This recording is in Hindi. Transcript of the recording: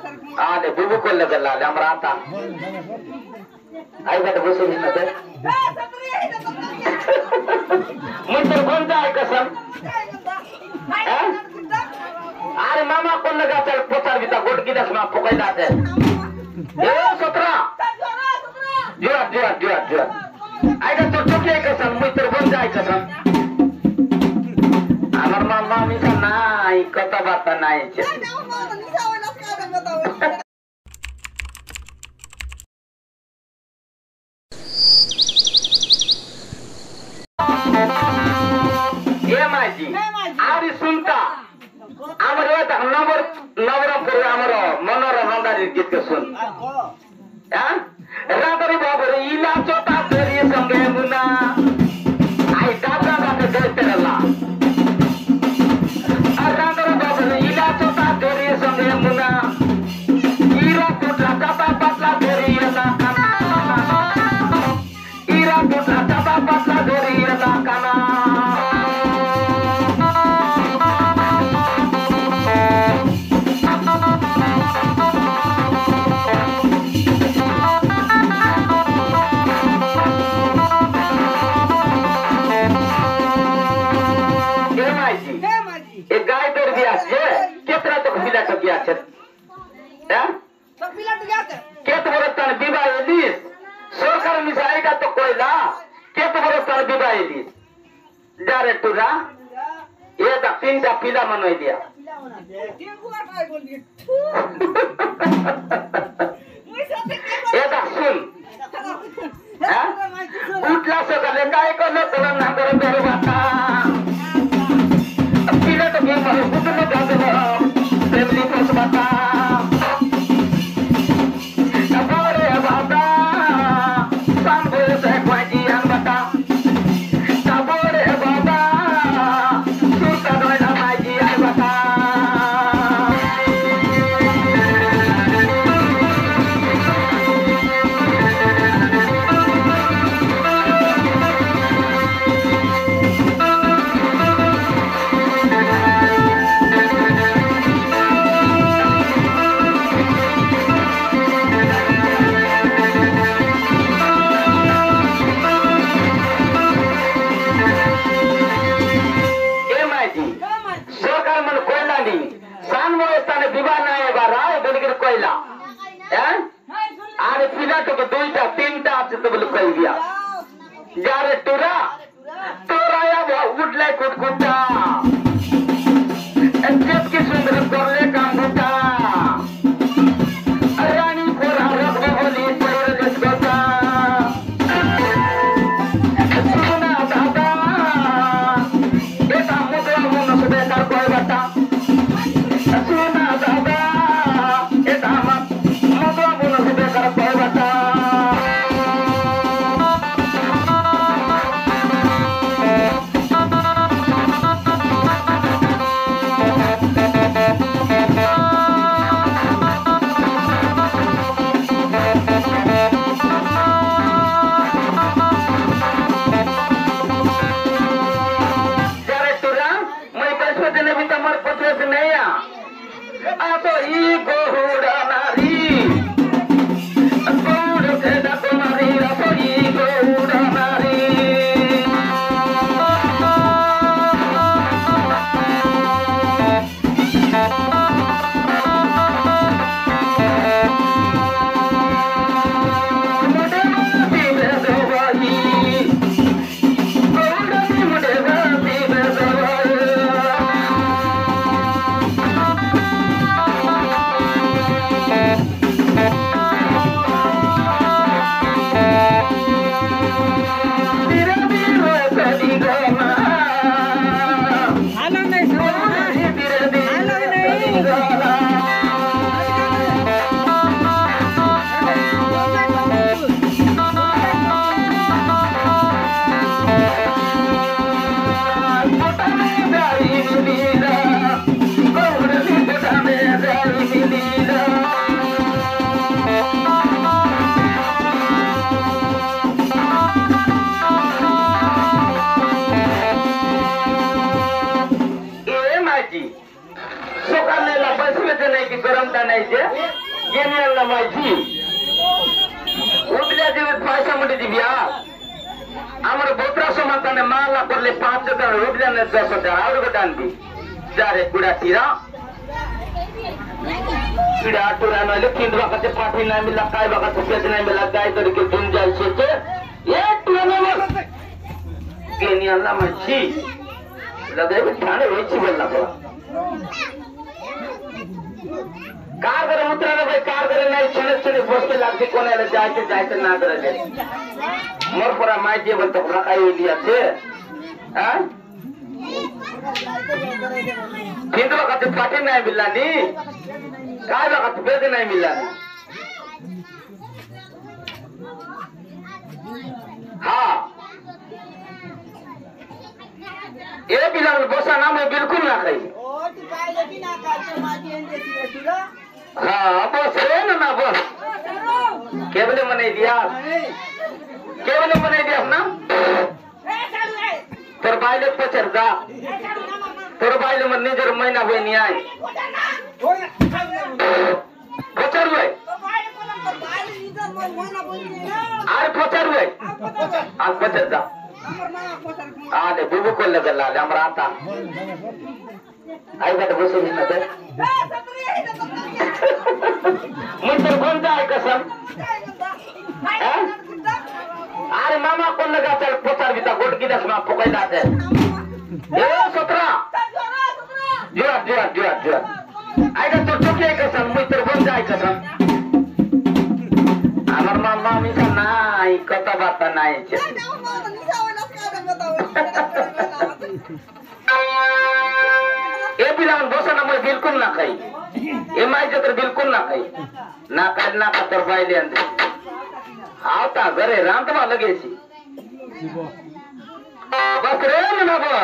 आले बुबू को लगा लाले हमरा आता आई बात बसो नहीं ना मुझे कौन जाए कसम अरे मामा को लगा चल पोचार बिता गोट की दस माँ पकड़ लाते ये 17 जुआ आई का तो चुके कसम मुझे कौन जाए कसम আমার মামা মিছা নাই কথাবার্তা নাই এ মাঝি আরে শুনতা আমার এটা নবরঙ্গপুর আমার মনোরঞ্জনের গীত শুন হ্যাঁ রাতরে বাবরে ইলা চোটা ধরিয়ে সঙ্গে মুনা আই দাদা দাদা দেখতে না तीनटा पिला मनोई दिया सुन उठला सकाले काय करलं तुला नांगर बेरो बाता पिला तो गेम आहे कुठे जातो फॅमिली पास बाता अरे बाबा सांगो से क्वाजी आन बाता यारे तोरा या उठले कुटकुटा एचएफ की सुंदर करले काम होता रानी कोरा रखो होली पर लेसता सुना दादा एटा मुद्रा मन से कर कोई बता सुना दादा एटा मुद्रा मन से कर कोई बता गेनियाला माहिती उठल्या जीवित पैसा मुठी दिव्या आमर बोत्रा समाताने माला करले 5,000 उठल्या ने 10,000 और गटांती जारे कुड़ा तीरा किड़ा टुरा नले किंदवा कते पाठी नहीं मिला काय बका सफेद नहीं मिला गाय करके दिन जाय सोचे ये टुरा न गेनियाला माहिती लगे ठाणे होईची बोलला कार करे उतरायला भाई कार करे नाही क्षण बसते लागते कोणाला जायचं ना करायचे मोर परा माहिती बोलतो ना काय होईल याचे हा किंतु बघा पाठी नाही मिळला नी काय बघा बेद नाही मिळला हाँ ये बिना बसा ना मैं बिल्कुल ना खाई हाँ बस रे ना बस केवल मने दिया ना तोर बाइले पचर जा तोर बाइले मन निजर महीना हुए नहीं आए पचर हुए आरे पचर हुए आज पचर जा आले बुबु को लगे लाले हमरा आता आई बात बसे नहीं नजर मुझे कौन जाए कसम अरे मामा को लगा चल पचार बिता गोट की 10 में पकड़ लाते ए 17 जुआ आइगा तो चुके कसम मुझे कौन जाए कसम আমার মামা মিছা নাই কথাবার্তা নাই ए बिलान बसा ना मैं बिल्कुल ना खाई ए माई जतर बिल्कुल ना खाई ना कर ना का तर बाई ले अंदर आवता घरे रांधवा लगे सी बस रे ना बस